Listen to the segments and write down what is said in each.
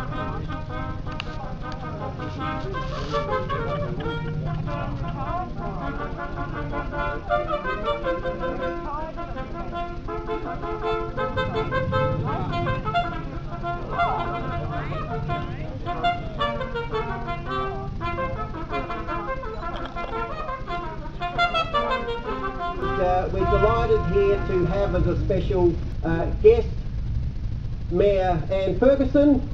We're delighted here to have as a special guest Mayor Anne Ferguson.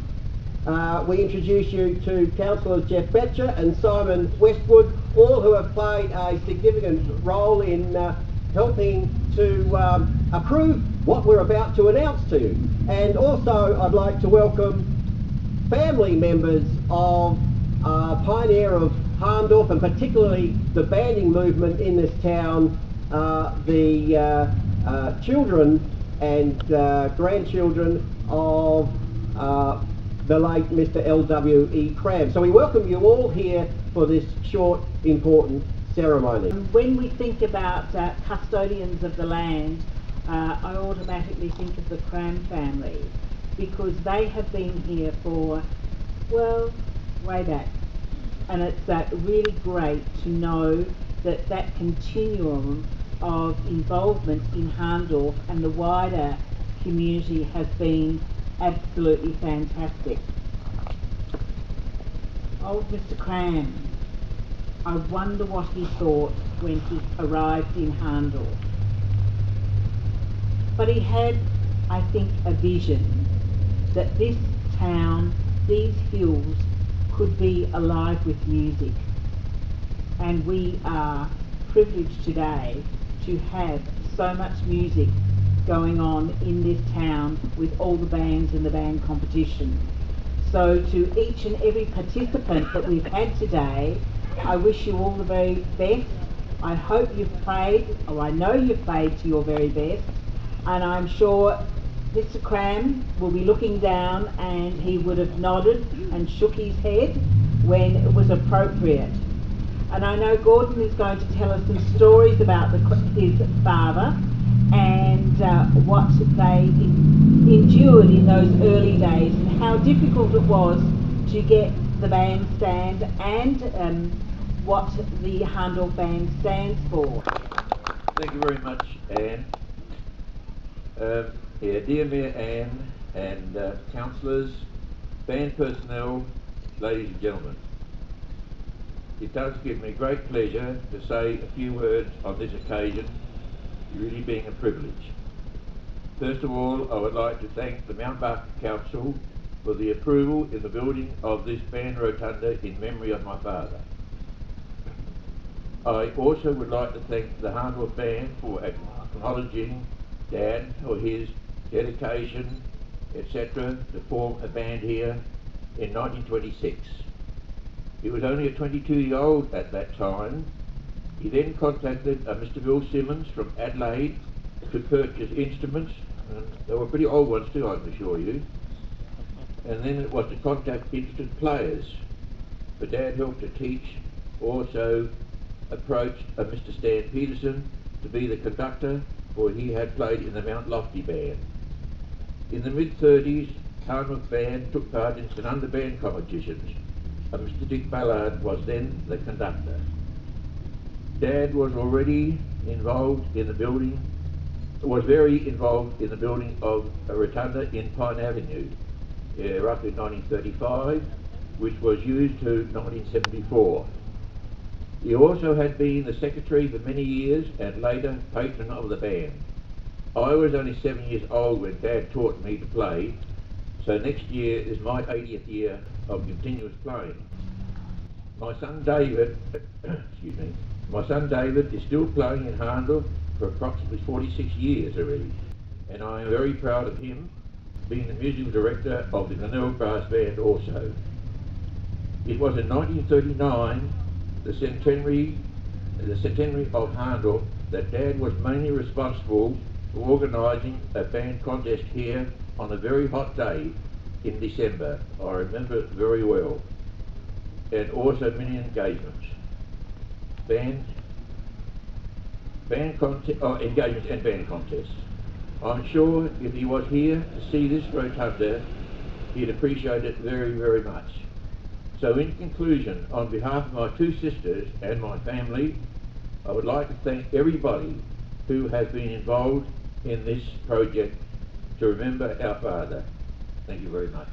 We introduce you to Councillors Jeff Betcher and Simon Westwood, all who have played a significant role in helping to approve what we're about to announce to you. And also I'd like to welcome family members of pioneer of Hahndorf, and particularly the banding movement in this town, the children and grandchildren of the late Mr. L.W.E. Cram. So we welcome you all here for this short, important ceremony. When we think about custodians of the land, I automatically think of the Cram family, because they have been here for, well, way back. And it's really great to know that that continuum of involvement in Hahndorf and the wider community has been absolutely fantastic. Old Mr. Cram, I wonder what he thought when he arrived in Hahndorf. But he had, I think, a vision that this town, these hills, could be alive with music. And we are privileged today to have so much music going on in this town with all the bands and the band competition. So to each and every participant that we've had today, I wish you all the very best. I hope you've played, or I know you've played to your very best, and I'm sure Mr. Cram will be looking down and he would have nodded and shook his head when it was appropriate. And I know Gordon is going to tell us some stories about his father and what they endured in those early days and how difficult it was to get the bandstand and what the Hahndorf Band stands for. Thank you very much, Anne. Dear Mayor Anne and councillors, band personnel, ladies and gentlemen. It does give me great pleasure to say a few words on this occasion, really being a privilege. First of all, I would like to thank the Mount Barker Council for the approval in the building of this band rotunda in memory of my father. I also would like to thank the Hahndorf Band for acknowledging Dad or his dedication, etc., to form a band here in 1926. He was only a 22-year-old at that time. He then contacted Mr. Bill Simmons from Adelaide to purchase instruments, and they were pretty old ones too, I can assure you. And then it was to contact interested players. But Dad helped to teach, also approached Mr. Stan Peterson to be the conductor, for he had played in the Mount Lofty Band. In the mid-30s, Hahndorf Band took part in some underband competitions, and Mr. Dick Ballard was then the conductor. Dad was already involved in the building, was very involved in the building of a rotunda in Pine Avenue, roughly 1935, which was used to 1974. He also had been the secretary for many years and later patron of the band. I was only 7 years old when Dad taught me to play, so next year is my 80th year of continuous playing. My son David, my son David is still playing in Hahndorf for approximately 46 years already, and I am very proud of him being the musical director of the Glenelg Brass Band also. It was in 1939, the centenary of Hahndorf, that Dad was mainly responsible for organising a band contest here on a very hot day in December. I remember it very well. And also many engagements. Engagements and band contests. I'm sure if he was here to see this rotunda, he'd appreciate it very, very much. So in conclusion, on behalf of my two sisters and my family, I would like to thank everybody who has been involved in this project to remember our father. Thank you very much.